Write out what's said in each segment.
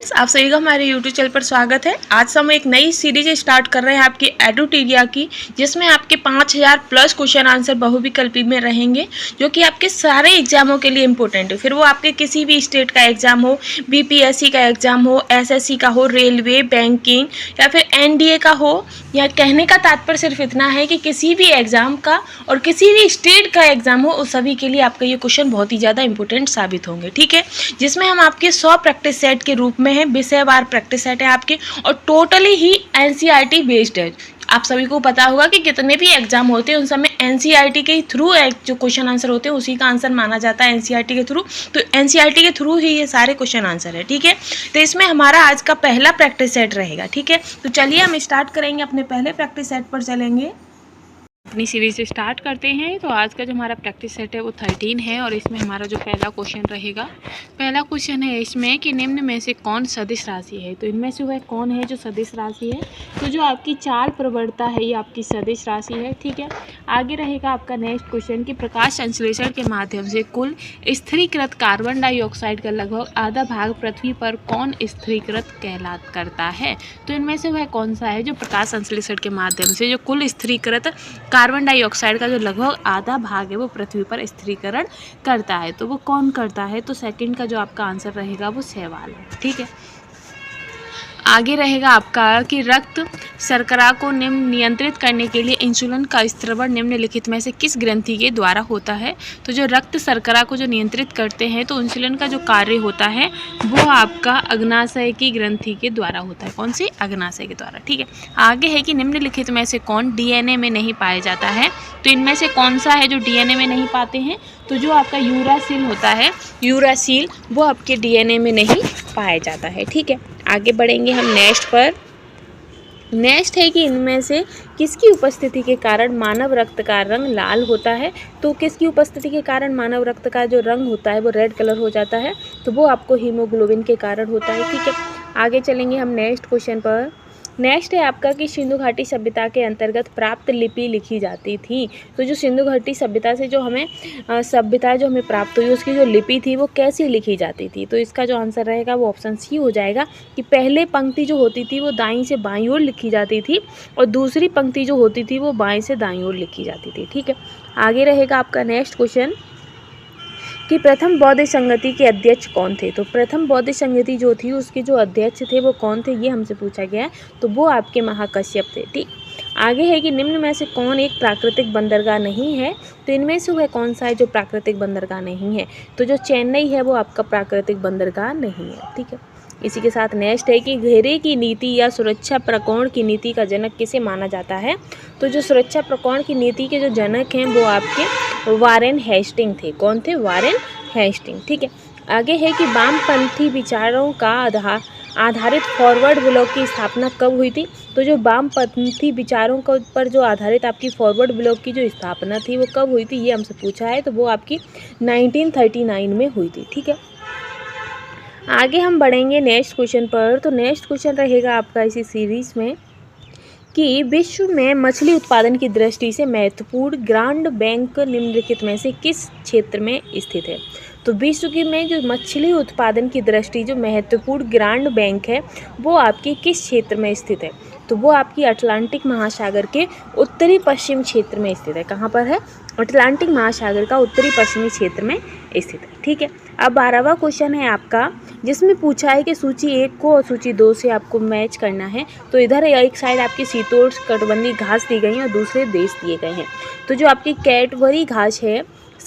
Friends, आप सभी का हमारे यूट्यूब चैनल पर स्वागत है। आज हम एक नई सीरीज स्टार्ट कर रहे हैं आपकी एडुटीरिया की, जिसमें आपके 5000 प्लस क्वेश्चन आंसर बहुविकल्पी में रहेंगे, जो कि आपके सारे एग्जामों के लिए इंपॉर्टेंट है। फिर वो आपके किसी भी स्टेट का एग्जाम हो, बीपीएससी का एग्जाम हो, एसएससी का हो, रेलवे, बैंकिंग या फिर एनडीए का हो। या कहने का तात्पर्य सिर्फ इतना है कि किसी भी एग्जाम का और किसी भी स्टेट का एग्जाम हो, उस सभी के लिए आपका ये क्वेश्चन बहुत ही ज़्यादा इंपॉर्टेंट साबित होंगे। ठीक है, जिसमें हम आपके 100 प्रैक्टिस सेट के रूप में है, विषयवार प्रैक्टिस सेट है आपके, और टोटली ही एनसीईआरटी बेस्ड है। आप सभी को पता होगा कि कितने भी एग्जाम होते हैं उन सब में एनसीईआरटी के थ्रू जो क्वेश्चन आंसर होते हैं उसी का आंसर माना जाता है एनसीईआरटी के थ्रू। तो एनसीईआरटी के थ्रू ही ये सारे क्वेश्चन आंसर है। ठीक है, तो इसमें हमारा आज का पहला प्रैक्टिस सेट रहेगा। ठीक है, तो चलिए हम स्टार्ट करेंगे, अपने पहले प्रैक्टिस सेट पर चलेंगे। अपनी सीरीज से स्टार्ट करते हैं। तो आज का जो हमारा प्रैक्टिस सेट है वो 13 है, और इसमें हमारा जो पहला क्वेश्चन रहेगा, पहला क्वेश्चन है इसमें कि निम्न में से कौन सदिश राशि है। तो इनमें से वह कौन है जो सदिश राशि है। तो जो आपकी चाल प्रवणता है ये आपकी सदिश राशि है। ठीक है, आगे रहेगा आपका नेक्स्ट क्वेश्चन कि प्रकाश संश्लेषण के माध्यम से कुल स्थिरीकृत कार्बन डाइऑक्साइड का लगभग आधा भाग पृथ्वी पर कौन स्थिरीकृत करता है। तो इनमें से वह कौन सा है जो प्रकाश संश्लेषण के माध्यम से जो कुल स्थिरीकृत कार्बन डाइऑक्साइड का जो लगभग आधा भाग है वो पृथ्वी पर स्थिरीकरण करता है। तो वो कौन करता है। तो सेकंड का जो आपका आंसर रहेगा वो शैवाल है। ठीक है, आगे रहेगा आपका कि रक्त शर्करा को नियंत्रित करने के लिए इंसुलिन का स्त्रवण निम्नलिखित में से किस ग्रंथि के द्वारा होता है। तो जो रक्त शर्करा को जो नियंत्रित करते हैं तो इंसुलिन का जो कार्य होता है वो आपका अग्नाशय की ग्रंथि के द्वारा होता है। कौन सी? अग्नाशय के द्वारा। ठीक है, आगे है कि निम्नलिखित में से कौन डीएनए में नहीं पाया जाता है। तो इनमें से कौन सा है जो डीएनए में नहीं पाते हैं। तो जो आपका यूरासिल होता है, यूरासिल वो आपके डीएनए में नहीं पाया जाता है। ठीक है, आगे बढ़ेंगे हम नेक्स्ट पर। नेक्स्ट है कि इनमें से किसकी उपस्थिति के कारण मानव रक्त का रंग लाल होता है। तो किसकी उपस्थिति के कारण मानव रक्त का जो रंग होता है वो रेड कलर हो जाता है। तो वो आपको हीमोग्लोबिन के कारण होता है। ठीक है, आगे चलेंगे हम नेक्स्ट क्वेश्चन पर। नेक्स्ट है आपका कि सिंधु घाटी सभ्यता के अंतर्गत प्राप्त लिपि लिखी जाती थी। तो जो सिंधु घाटी सभ्यता से जो हमें सभ्यता जो हमें प्राप्त हुई उसकी जो लिपि थी वो कैसी लिखी जाती थी। तो इसका जो आंसर रहेगा वो ऑप्शन सी हो जाएगा कि पहले पंक्ति जो होती थी वो दाईं से बाईं ओर लिखी जाती थी, और दूसरी पंक्ति जो होती थी वो बाएं से दाईं ओर लिखी जाती थी। ठीक है, आगे रहेगा आपका नेक्स्ट क्वेश्चन कि प्रथम बौद्ध संगति के अध्यक्ष कौन थे। तो प्रथम बौद्ध संगति जो थी उसके जो अध्यक्ष थे वो कौन थे, ये हमसे पूछा गया है। तो वो आपके महाकश्यप थे। ठीक, आगे है कि निम्न में से कौन एक प्राकृतिक बंदरगाह नहीं है। तो इनमें से वह कौन सा है जो प्राकृतिक बंदरगाह नहीं है। तो जो चेन्नई है वो आपका प्राकृतिक बंदरगाह नहीं है। ठीक है, इसी के साथ नेक्स्ट है कि घेरे की नीति या सुरक्षा प्रकोण की नीति का जनक किसे माना जाता है। तो जो सुरक्षा प्रकोण की नीति के जो जनक हैं वो आपके वारेन हेस्टिंग थे। कौन थे? Warren Hasting. ठीक है, आगे है कि वामपंथी विचारों का आधारित फॉरवर्ड ब्लॉक की स्थापना कब हुई थी। तो जो वामपंथी विचारों के पर जो आधारित आपकी फॉरवर्ड ब्लॉक की जो स्थापना थी वो कब हुई थी, ये हमसे पूछा है। तो वो आपकी 1939 में हुई थी। ठीक है, आगे हम बढ़ेंगे नेक्स्ट क्वेश्चन पर। तो नेक्स्ट क्वेश्चन रहेगा आपका इसी सीरीज में कि विश्व में मछली उत्पादन की दृष्टि से महत्वपूर्ण ग्रांड बैंक निम्नलिखित में से किस क्षेत्र में स्थित है। तो विश्व की में जो मछली उत्पादन की दृष्टि जो महत्वपूर्ण ग्रांड बैंक है वो आपकी किस क्षेत्र में स्थित है। तो वो आपकी अटलांटिक महासागर के उत्तरी पश्चिम क्षेत्र में स्थित है। कहाँ पर है? अटलांटिक महासागर का उत्तरी पश्चिमी क्षेत्र में स्थित है। ठीक है, अब 12वां क्वेश्चन है आपका, जिसमें पूछा है कि सूची 1 को और सूची 2 से आपको मैच करना है। तो इधर एक साइड आपकी शीतोष्ण कटिबंधीय घास दी गई है और दूसरे देश दिए गए हैं। तो जो आपकी कैडबरी घास है,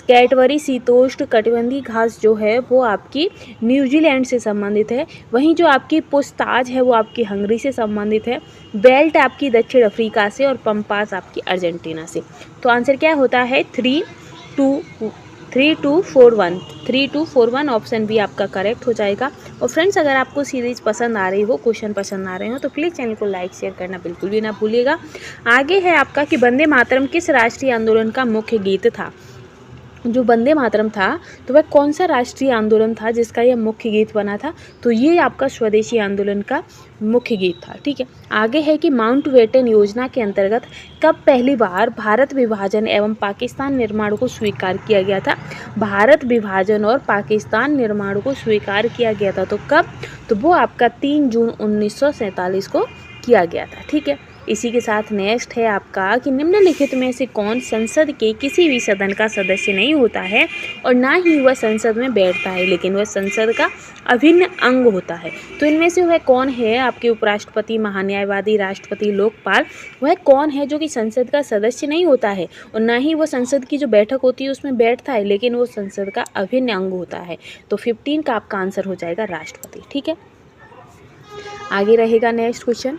कैडबरी शीतोष्ण कटिबंधीय घास जो है वो आपकी न्यूजीलैंड से संबंधित है। वहीं जो आपकी पुछताछ है वो आपकी हंगरी से संबंधित है। बेल्ट आपकी दक्षिण अफ्रीका से, और पंपास आपकी अर्जेंटीना से। तो आंसर क्या होता है? 3241 ऑप्शन बी आपका करेक्ट हो जाएगा। और फ्रेंड्स, अगर आपको सीरीज पसंद आ रही हो, क्वेश्चन पसंद आ रहे हो, तो प्लीज़ चैनल को लाइक शेयर करना बिल्कुल भी ना भूलिएगा। आगे है आपका कि वंदे मातरम किस राष्ट्रीय आंदोलन का मुख्य गीत था। जो वंदे मातरम था, तो वह कौन सा राष्ट्रीय आंदोलन था जिसका यह मुख्य गीत बना था? तो ये आपका स्वदेशी आंदोलन का मुख्य गीत था। ठीक है, आगे है कि माउंटबेटन योजना के अंतर्गत कब पहली बार भारत विभाजन एवं पाकिस्तान निर्माण को स्वीकार किया गया था? भारत विभाजन और पाकिस्तान निर्माण को स्वीकार किया गया था, तो कब? तो वो आपका 3 जून 1947 को किया गया था। ठीक है, इसी के साथ नेक्स्ट है आपका कि निम्नलिखित में से कौन संसद के किसी भी सदन का सदस्य नहीं होता है और ना ही वह संसद में बैठता है, लेकिन वह संसद का अभिन्न अंग होता है? तो इनमें से वह कौन है? आपके उपराष्ट्रपति, महान्यायवादी, राष्ट्रपति, लोकपाल, वह कौन है जो कि संसद का सदस्य नहीं होता है और ना ही वो संसद की जो बैठक होती है उसमें बैठता है, लेकिन वो संसद का अभिन्न अंग होता है? तो 15 का आपका आंसर हो जाएगा राष्ट्रपति। ठीक है, आगे रहेगा नेक्स्ट क्वेश्चन।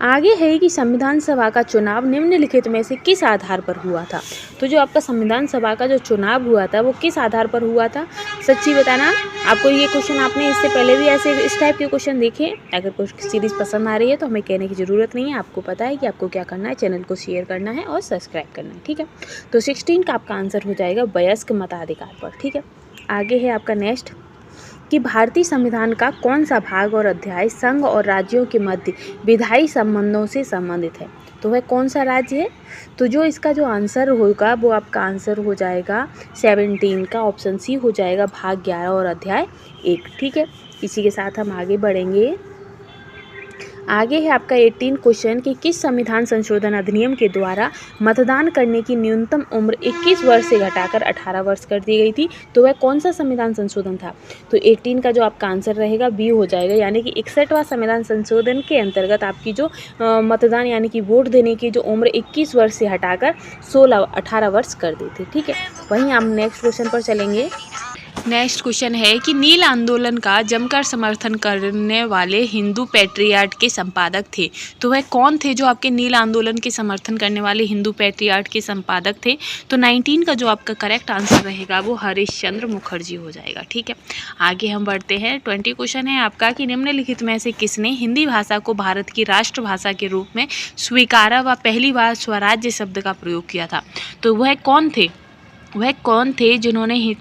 आगे है कि संविधान सभा का चुनाव निम्नलिखित में से किस आधार पर हुआ था? तो जो आपका संविधान सभा का जो चुनाव हुआ था वो किस आधार पर हुआ था? सच्ची बताना। आपको ये क्वेश्चन आपने इससे पहले भी ऐसे इस टाइप के क्वेश्चन देखे? अगर कुछ सीरीज़ पसंद आ रही है तो हमें कहने की ज़रूरत नहीं है, आपको पता है कि आपको क्या करना है, चैनल को शेयर करना है और सब्सक्राइब करना है। ठीक है, तो 16 का आपका आंसर हो जाएगा वयस्क मताधिकार पर। ठीक है, आगे है आपका नेक्स्ट कि भारतीय संविधान का कौन सा भाग और अध्याय संघ और राज्यों के मध्य विधायी संबंधों से संबंधित है? तो वह कौन सा राज्य है? तो जो इसका जो आंसर होगा वो आपका आंसर हो जाएगा 17 का ऑप्शन सी हो जाएगा, भाग 11 और अध्याय 1। ठीक है, इसी के साथ हम आगे बढ़ेंगे। आगे है आपका 18 क्वेश्चन कि किस संविधान संशोधन अधिनियम के द्वारा मतदान करने की न्यूनतम उम्र 21 वर्ष से घटाकर 18 वर्ष कर दी गई थी? तो वह कौन सा संविधान संशोधन था? तो 18 का जो आपका आंसर रहेगा बी हो जाएगा, यानी कि 61वां संविधान संशोधन के अंतर्गत आपकी जो मतदान यानी कि वोट देने की जो उम्र 21 वर्ष से हटाकर 18 वर्ष कर दी थी। ठीक है, वहीं हम नेक्स्ट क्वेश्चन पर चलेंगे। नेक्स्ट क्वेश्चन है कि नील आंदोलन का जमकर समर्थन करने वाले हिंदू पैट्रियार्ट के संपादक थे? तो वह कौन थे जो आपके नील आंदोलन के समर्थन करने वाले हिंदू पैट्रियार्ट के संपादक थे? तो 19 का जो आपका करेक्ट आंसर रहेगा वो हरीश चंद्र मुखर्जी हो जाएगा। ठीक है, आगे हम बढ़ते हैं। 20 क्वेश्चन है आपका कि निम्नलिखित में से किसने हिंदी भाषा को भारत की राष्ट्रभाषा के रूप में स्वीकारा व पहली बार स्वराज्य शब्द का प्रयोग किया था? तो वह कौन थे जिन्होंने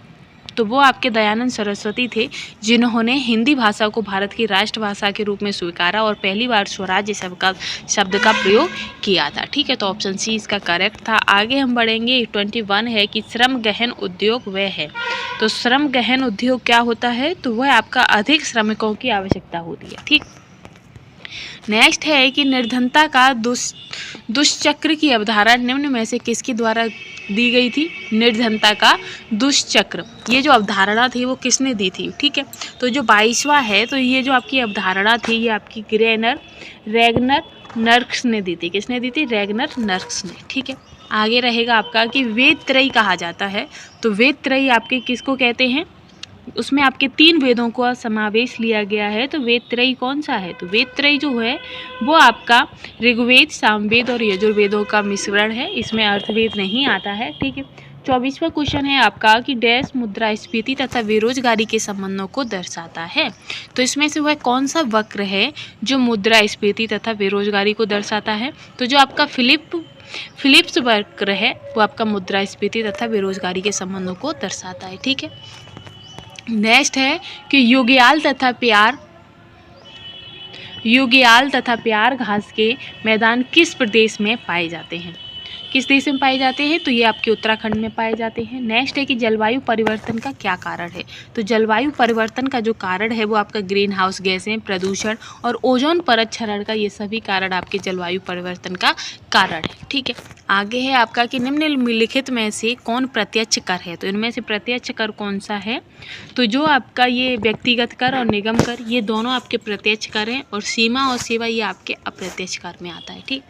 तो वो आपके दयानंद सरस्वती थे जिन्होंने हिंदी भाषा को भारत की राष्ट्रभाषा के रूप में स्वीकारा और पहली बार स्वराज्य शब्द का प्रयोग किया था। ठीक है, तो ऑप्शन सी इसका करेक्ट था। आगे हम बढ़ेंगे। 21 है कि श्रम गहन उद्योग वह है? तो श्रम गहन उद्योग क्या होता है? तो वह आपका अधिक श्रमिकों की आवश्यकता होती है। ठीक, नेक्स्ट है कि निर्धनता का दुष्चक्र की अवधारणा निम्न में से किसके द्वारा दी गई थी? निर्धनता का दुष्चक्र, ये जो अवधारणा थी वो किसने दी थी? ठीक है, तो जो 22वां है, तो ये जो आपकी अवधारणा थी ये आपकी रैगनर नर्क्स ने दी थी। किसने दी थी? रैगनर नर्क्स ने। ठीक है, आगे रहेगा आपका कि वेद त्रयी कहा जाता है। तो वेद त्रयी आपके किसको कहते हैं? उसमें आपके 3 वेदों का समावेश लिया गया है। तो वेद त्रयी कौन सा है? तो वेद त्रयी जो है वो आपका ऋग्वेद, सामवेद और यजुर्वेदों का मिश्रण है, इसमें अर्थवेद नहीं आता है। ठीक है, 24वां क्वेश्चन है आपका कि डैश मुद्रास्फीति तथा बेरोजगारी के संबंधों को दर्शाता है? तो इसमें से वह कौन सा वक्र है जो मुद्रास्फीति तथा बेरोजगारी को दर्शाता है? तो जो आपका फिलिप्स वक्र है वो आपका मुद्रास्फीति तथा बेरोजगारी के संबंधों को दर्शाता है। ठीक है, नेक्स्ट है कि युगयाल तथा प्यार घास के मैदान किस प्रदेश में पाए जाते हैं? किस देश में पाए जाते हैं? तो ये आपके उत्तराखंड में पाए जाते हैं। नेक्स्ट है कि जलवायु परिवर्तन का क्या कारण है? तो जलवायु परिवर्तन का जो कारण है वो आपका ग्रीन हाउस गैसें, प्रदूषण और ओजोन परत क्षरण का, ये सभी कारण आपके जलवायु परिवर्तन का कारण है। ठीक है, आगे है आपका कि निम्नलिखित में से कौन प्रत्यक्ष कर है? तो इनमें से प्रत्यक्ष कर कौन सा है? तो जो आपका ये व्यक्तिगत कर और निगम कर, ये दोनों आपके प्रत्यक्ष कर हैं और सीमा और सेवा ये आपके अप्रत्यक्ष कर में आता है। ठीक,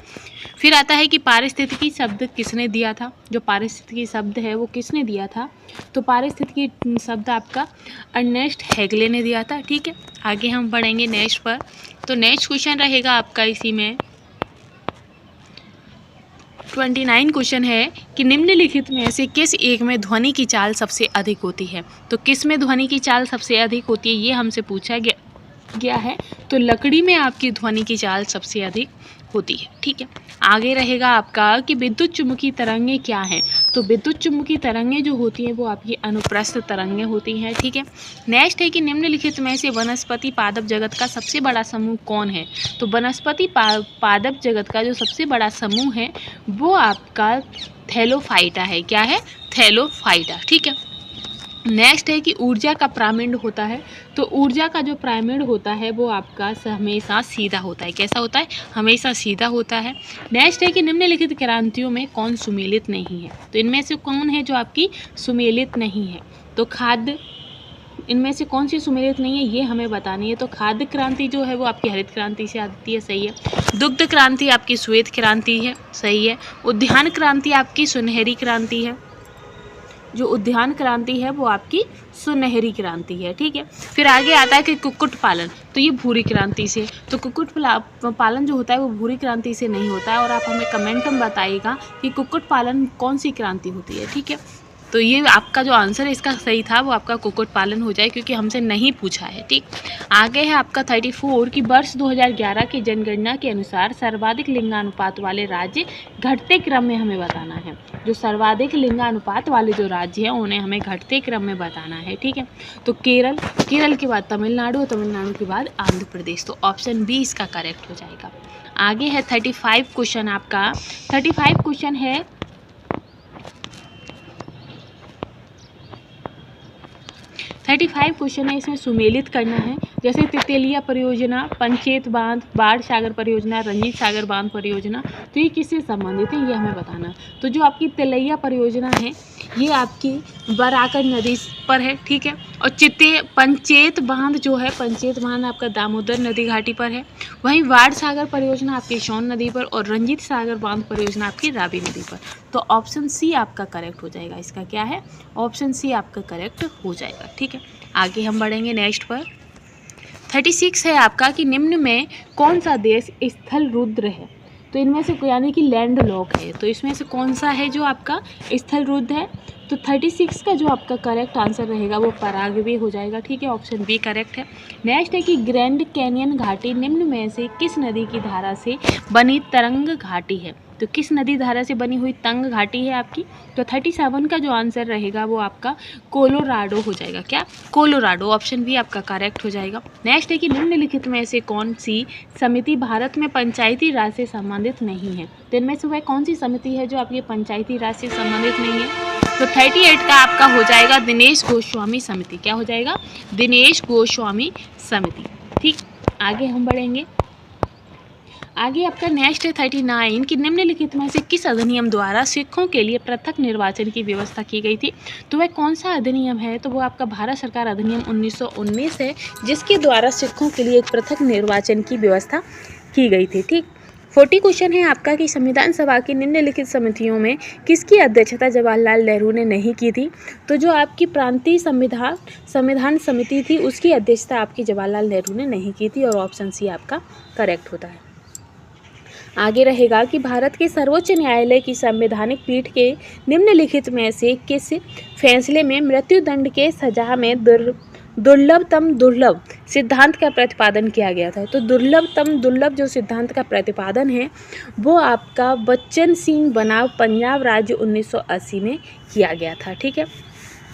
फिर आता है कि पारिस्थितिकी शब्द किसने दिया था? जो पारिस्थितिकी शब्द है वो किसने दिया था? तो पारिस्थितिकी शब्द आपका अर्नेस्ट हेगले ने दिया था। ठीक है, आगे हम बढ़ेंगे नेक्स्ट पर। तो नेक्स्ट क्वेश्चन रहेगा आपका इसी में 29 क्वेश्चन है कि निम्नलिखित में से किस एक में ध्वनि की चाल सबसे अधिक होती है? तो किस में ध्वनि की चाल सबसे अधिक होती है ये हमसे पूछा गया है। तो लकड़ी में आपकी ध्वनि की चाल सबसे अधिक होती है। ठीक है, आगे रहेगा आपका कि विद्युत चुम्बकीय तरंगें क्या हैं। तो विद्युत चुम्बकीय तरंगें जो होती हैं वो आपकी अनुप्रस्थ तरंगें होती हैं। ठीक है, नेक्स्ट है कि निम्नलिखित में से वनस्पति पादप जगत का सबसे बड़ा समूह कौन है। तो वनस्पति पादप जगत का जो सबसे बड़ा समूह है वो आपका थैलोफाइटा है। क्या है? थैलोफाइटा। ठीक है, नेक्स्ट है कि ऊर्जा का प्राइमंड होता है। तो ऊर्जा का जो प्राइमंड होता है वो आपका हमेशा सीधा होता है। कैसा होता है? हमेशा सीधा होता है। नेक्स्ट है कि निम्नलिखित क्रांतियों में कौन सुमेलित नहीं है। तो इनमें से कौन है जो आपकी सुमेलित नहीं है। तो खाद्य, इनमें से कौन सी सुमेलित नहीं है ये हमें बतानी है। तो खाद्य क्रांति जो है वो आपकी हरित क्रांति से आती है। सही है। दुग्ध क्रांति आपकी श्वेत क्रांति है। सही है। उद्यान क्रांति आपकी सुनहरी क्रांति है। जो उद्यान क्रांति है वो आपकी सुनहरी क्रांति है। ठीक है, फिर आगे आता है कि कुक्कुट पालन। तो ये भूरी क्रांति से, तो कुक्कुट पालन जो होता है वो भूरी क्रांति से नहीं होता है। और आप हमें कमेंट में बताइएगा कि कुक्कुट पालन कौन सी क्रांति होती है। ठीक है, तो ये आपका जो आंसर इसका सही था वो आपका कुक्कुट पालन हो जाए, क्योंकि हमसे नहीं पूछा है। ठीक, आगे है आपका 34 कि वर्ष 2011 की जनगणना के अनुसार सर्वाधिक लिंगानुपात वाले राज्य घटते क्रम में हमें बताना है। जो सर्वाधिक लिंगानुपात वाले जो राज्य हैं उन्हें हमें घटते क्रम में बताना है। ठीक है, तो केरल, केरल के बाद तमिलनाडु, तमिलनाडु के बाद आंध्र प्रदेश। तो ऑप्शन बी इसका करेक्ट हो जाएगा। आगे है 35 क्वेश्चन आपका। 35 क्वेश्चन है 35 क्वेश्चन है, इसमें सुमेलित करना है। जैसे तितेलिया परियोजना, पंचेत बांध, बाढ़ सागर परियोजना, रंजीत सागर बांध परियोजना, तो ये किससे संबंधित है ये हमें बताना। तो जो आपकी तिलैया परियोजना है ये आपकी बराकर नदी पर है। ठीक है, और पंचेत बांध जो है, पंचेत बांध आपका दामोदर नदी घाटी पर है। वहीं बाढ़ सागर परियोजना आपकी सोन नदी पर, और रंजीत सागर बांध परियोजना आपकी रावी नदी पर। तो ऑप्शन सी आपका करेक्ट हो जाएगा। इसका क्या है? ऑप्शन सी आपका करेक्ट हो जाएगा। ठीक है, आगे हम बढ़ेंगे नेक्स्ट पर। 36 है आपका कि निम्न में कौन सा देश स्थल रुद्र है। तो इनमें से यानी कि लैंड लॉक है, तो इसमें से कौन सा है जो आपका स्थल रुद्र है। तो 36 का जो आपका करेक्ट आंसर रहेगा वो पराग्वे हो जाएगा। ठीक है, ऑप्शन बी करेक्ट है। नेक्स्ट है कि ग्रैंड कैनियन घाटी निम्न में से किस नदी की धारा से बनी तरंग घाटी है। तो किस नदी धारा से बनी हुई तंग घाटी है आपकी। तो 37 का जो आंसर रहेगा वो आपका कोलोराडो हो जाएगा। क्या? कोलोराडो। ऑप्शन बी आपका करेक्ट हो जाएगा। नेक्स्ट है कि निम्नलिखित में से कौन सी समिति भारत में पंचायती राज से संबंधित नहीं है। तो इनमें से वह कौन सी समिति है जो आपकी पंचायती राज से संबंधित नहीं है। तो 38 का आपका हो जाएगा दिनेश गोस्वामी समिति। क्या हो जाएगा? दिनेश गोस्वामी समिति। ठीक, आगे हम बढ़ेंगे। आगे आपका नेक्स्ट है 39 कि निम्नलिखित में से किस अधिनियम द्वारा सिखों के लिए पृथक निर्वाचन की व्यवस्था की गई थी। तो वह कौन सा अधिनियम है। तो वो आपका भारत सरकार अधिनियम 1919 है, जिसके द्वारा सिखों के लिए एक पृथक निर्वाचन की व्यवस्था की गई थी। ठीक, 40 क्वेश्चन है आपका कि संविधान सभा की निम्नलिखित समितियों में किसकी अध्यक्षता जवाहरलाल नेहरू ने नहीं की थी। तो जो आपकी प्रांतीय संविधान समिति थी उसकी अध्यक्षता आपकी जवाहरलाल नेहरू ने नहीं की थी, और ऑप्शन सी आपका करेक्ट होता है। आगे रहेगा कि भारत के सर्वोच्च न्यायालय की संवैधानिक पीठ के निम्नलिखित में से किस फैसले में मृत्युदंड के सजा में दुर्लभतम दुर्लभ सिद्धांत का प्रतिपादन किया गया था। तो दुर्लभतम दुर्लभ जो सिद्धांत का प्रतिपादन है वो आपका बच्चन सिंह बनाम पंजाब राज्य 1980 में किया गया था। ठीक है,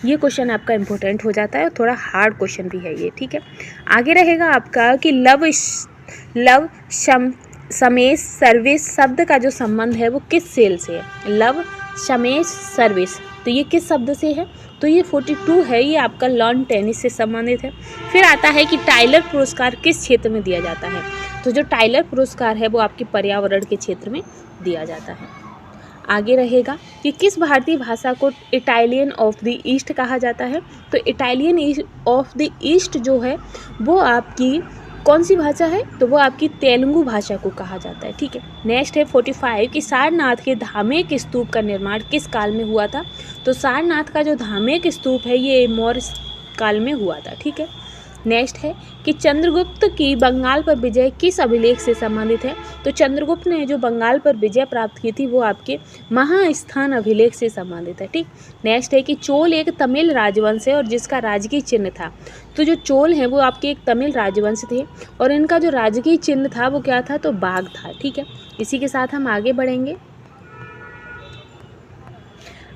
ये क्वेश्चन आपका इम्पोर्टेंट हो जाता है और थोड़ा हार्ड क्वेश्चन भी है ये। ठीक है, आगे रहेगा आपका कि लव समेश सर्विस शब्द का जो संबंध है वो किस सेल से है। लव समेश सर्विस, तो ये किस शब्द से है। तो ये 42 है, ये आपका लॉन टेनिस से संबंधित है। फिर आता है कि टाइलर पुरस्कार किस क्षेत्र में दिया जाता है। तो जो टाइलर पुरस्कार है वो आपके पर्यावरण के क्षेत्र में दिया जाता है। आगे रहेगा कि किस भारतीय भाषा को इटालियन ऑफ द ईस्ट कहा जाता है। तो इटालियन ऑफ द ईस्ट जो है वो आपकी कौन सी भाषा है। तो वो आपकी तेलुगु भाषा को कहा जाता है। ठीक है, नेक्स्ट है 45 कि सारनाथ के धार्मिक स्तूप का निर्माण किस काल में हुआ था। तो सारनाथ का जो धार्मिक स्तूप है ये मौर्य काल में हुआ था। ठीक है, नेक्स्ट है कि चंद्रगुप्त की बंगाल पर विजय किस अभिलेख से संबंधित है। तो चंद्रगुप्त ने जो बंगाल पर विजय प्राप्त की थी वो आपके महास्थान अभिलेख से संबंधित है। ठीक। नेक्स्ट है कि चोल एक तमिल राजवंश है और जिसका राजकीय चिन्ह था। तो जो चोल हैं वो आपके एक तमिल राजवंश थे और इनका जो राजकीय चिन्ह था वो क्या था, तो बाघ था। ठीक है, इसी के साथ हम आगे बढ़ेंगे।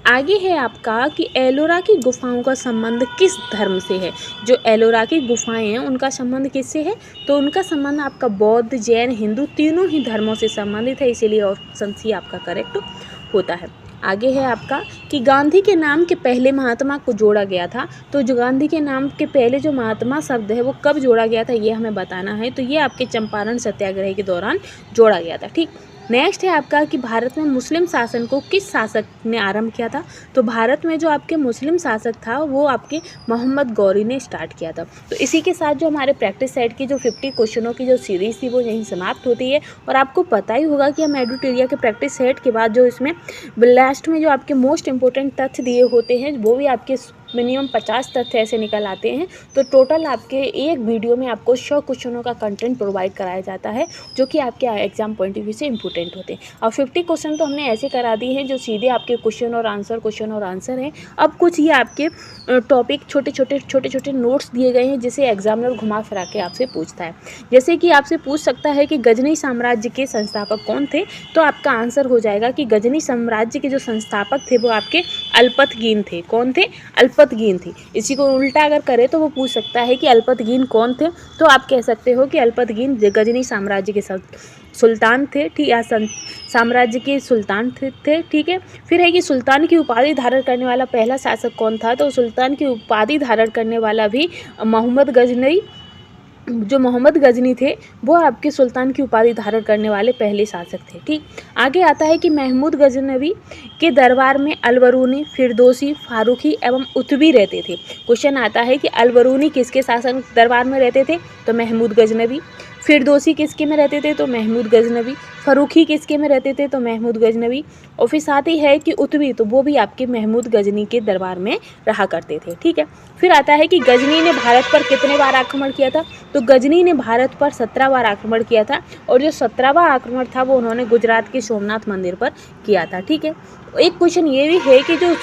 आगे है आपका कि एलोरा की गुफाओं का संबंध किस धर्म से है। जो एलोरा की गुफाएं हैं उनका संबंध किससे है, तो उनका संबंध आपका बौद्ध, जैन, हिंदू तीनों ही धर्मों से संबंधित है, इसीलिए ऑप्शन सी आपका करेक्ट होता है। आगे है आपका कि गांधी के नाम के पहले महात्मा को जोड़ा गया था। तो जो गांधी के नाम के पहले जो महात्मा शब्द है वो कब जोड़ा गया था ये हमें बताना है। तो ये आपके चंपारण सत्याग्रह के दौरान जोड़ा गया था। ठीक। नेक्स्ट है आपका कि भारत में मुस्लिम शासन को किस शासक ने आरंभ किया था। तो भारत में जो आपके मुस्लिम शासक था वो आपके मोहम्मद गौरी ने स्टार्ट किया था। तो इसी के साथ जो हमारे प्रैक्टिस सेट की जो 50 क्वेश्चनों की जो सीरीज़ थी वो यहीं समाप्त होती है। और आपको पता ही होगा कि हम एडुटेरिया के प्रैक्टिस सेट के बाद जो इसमें लास्ट में जो आपके मोस्ट इंपॉर्टेंट तथ्य दिए होते हैं वो भी आपके मिनिमम 50 तथ्य ऐसे निकल आते हैं। तो टोटल आपके एक वीडियो में आपको 100 क्वेश्चनों का कंटेंट प्रोवाइड कराया जाता है जो कि आपके एग्जाम पॉइंट ऑफ व्यू से इंपॉर्टेंट होते हैं। और 50 क्वेश्चन तो हमने ऐसे करा दिए हैं जो सीधे आपके क्वेश्चन और आंसर हैं। अब कुछ ये आपके टॉपिक छोटे छोटे नोट्स दिए गए हैं जिसे एग्जामिनर घुमा फिरा के आपसे पूछता है। जैसे कि आपसे पूछ सकता है कि गजनी साम्राज्य के संस्थापक कौन थे, तो आपका आंसर हो जाएगा कि गजनी साम्राज्य के जो संस्थापक थे वो आपके अल्पतगीन थे। कौन थे, अल्पतगीन थे। इसी को उल्टा अगर करें तो वो पूछ सकता है कि अल्पतगीन कौन थे, तो आप कह सकते हो कि अल्पतगीन गजनी साम्राज्य के सुल्तान थे। ठीक, या साम्राज्य के सुल्तान थे। ठीक है। फिर है कि सुल्तान की उपाधि धारण करने वाला पहला शासक कौन था, तो सुल्तान की उपाधि धारण करने वाला भी मोहम्मद गजनी, जो मोहम्मद गजनी थे वो आपके सुल्तान की उपाधि धारण करने वाले पहले शासक थे। ठीक। आगे आता है कि महमूद गजनवी के दरबार में अलबरूनी, फिरदौसी, फारूकी एवं उतबी रहते थे। क्वेश्चन आता है कि अलबरूनी किसके शासन दरबार में रहते थे, तो महमूद गजनवी। फिरदौसी किसके में रहते थे, तो महमूद गजनवी। फरूखी किसके में रहते थे, तो महमूद गजनवी। और फिर साथ ही है कि उतबी, तो वो भी आपके महमूद गजनी के दरबार में रहा करते थे। ठीक है। फिर आता है कि गजनी ने भारत पर कितने बार आक्रमण किया था, तो गजनी ने भारत पर 17 बार आक्रमण किया था। और जो 17वां आक्रमण था वो उन्होंने गुजरात के सोमनाथ मंदिर पर किया था। ठीक है। एक क्वेश्चन ये भी है कि जो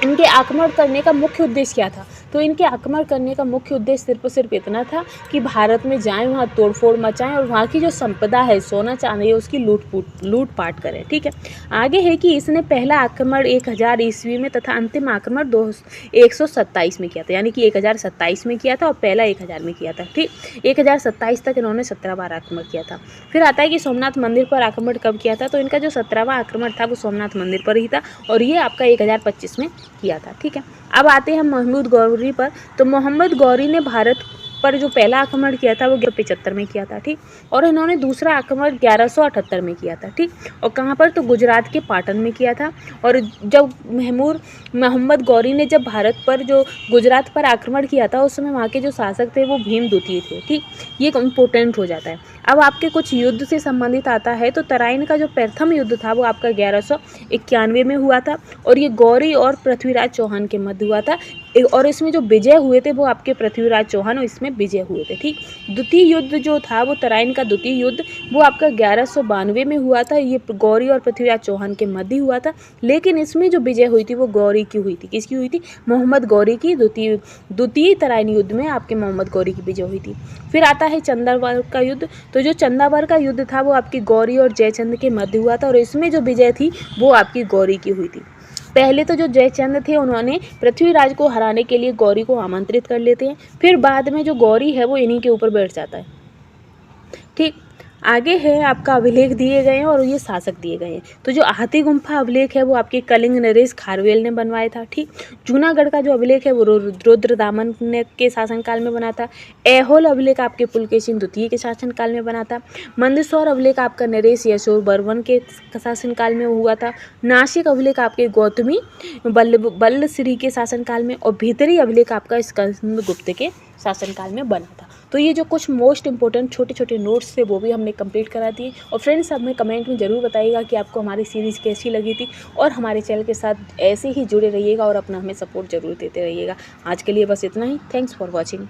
इनके आक्रमण करने का मुख्य उद्देश्य क्या था, तो इनके आक्रमण करने का मुख्य उद्देश्य सिर्फ इतना था कि भारत में जाएं, वहाँ तोड़फोड़ मचाएं और वहाँ की जो संपदा है, सोना चांदी है, उसकी लूटपाट करें। ठीक है। आगे है कि इसने पहला आक्रमण 1000 ईस्वी में तथा अंतिम आक्रमण 127 में किया था, यानी कि 1027 में किया था और पहला 1000 में किया था। ठीक। 1027 तक इन्होंने 17 बार आक्रमण किया था। फिर आता है कि सोमनाथ मंदिर पर आक्रमण कब किया था, तो इनका जो 17वां आक्रमण था वो सोमनाथ मंदिर पर ही था और ये आपका 1025 में किया था। ठीक है। अब आते हैं मोहम्मद गौरी पर। तो मोहम्मद गौरी ने भारत पर जो पहला आक्रमण किया था वो 1175 में किया था। ठीक। और इन्होंने दूसरा आक्रमण 1178 में किया था। ठीक। और कहाँ पर, तो गुजरात के पाटन में किया था। और जब मोहम्मद गौरी ने जब भारत पर जो गुजरात पर आक्रमण किया था उस समय वहाँ के जो शासक थे वो भीम द्वितीय थे। ठीक। ये इम्पोर्टेंट हो जाता है। अब आपके कुछ युद्ध से संबंधित आता है। तो तराइन का जो प्रथम युद्ध था वो आपका 1191 में हुआ था और ये गौरी और पृथ्वीराज चौहान के मध्य हुआ था। और इसमें जो विजय हुए थे वो आपके पृथ्वीराज चौहान और इसमें विजय हुए थे। ठीक। द्वितीय युद्ध जो था वो तराइन का द्वितीय युद्ध वो आपका 1192 में हुआ था। ये गौरी और पृथ्वीराज चौहान के मध्य हुआ था, लेकिन इसमें जो विजय हुई थी वो गौरी की हुई थी। किसकी हुई थी, मोहम्मद गौरी की। द्वितीय तराइन युद्ध में आपके मोहम्मद गौरी की विजय हुई थी। फिर आता है चंदावर का युद्ध। तो जो चंदावर का युद्ध था वो आपकी गौरी और जयचंद के मध्य हुआ था और इसमें जो विजय थी वो आपकी गौरी की हुई थी। पहले तो जो जयचंद थे उन्होंने पृथ्वीराज को हराने के लिए गौरी को आमंत्रित कर लेते हैं, फिर बाद में जो गौरी है वो इन्हीं के ऊपर बैठ जाता है। ठीक। आगे है आपका अभिलेख दिए गए हैं और ये शासक दिए गए हैं। तो जो हाथी गुम्फा अभिलेख है वो आपके कलिंग नरेश खारवेल ने बनवाया था। ठीक। जूनागढ़ का जो अभिलेख है वो रुद्रदामन ने के शासनकाल में बना था। ऐहोल अभिलेख आपके पुलकेशिन द्वितीय के शासनकाल में बना था। मंदसौर अभिलेख आपका नरेश यशोर बर्मन के शासनकाल में हुआ था। नासिक अभिलेख आपके गौतमी बल्लश्री के शासनकाल में और भीतरी अभिलेख आपका स्कंदगुप्त के शासनकाल में बना था। तो ये जो कुछ मोस्ट इंपॉर्टेंट छोटे छोटे नोट्स थे वो भी हमने कंप्लीट करा दिए। और फ्रेंड्स हमें कमेंट में ज़रूर बताइएगा कि आपको हमारी सीरीज़ कैसी लगी थी और हमारे चैनल के साथ ऐसे ही जुड़े रहिएगा और अपना हमें सपोर्ट ज़रूर देते रहिएगा। आज के लिए बस इतना ही। Thanks for watching.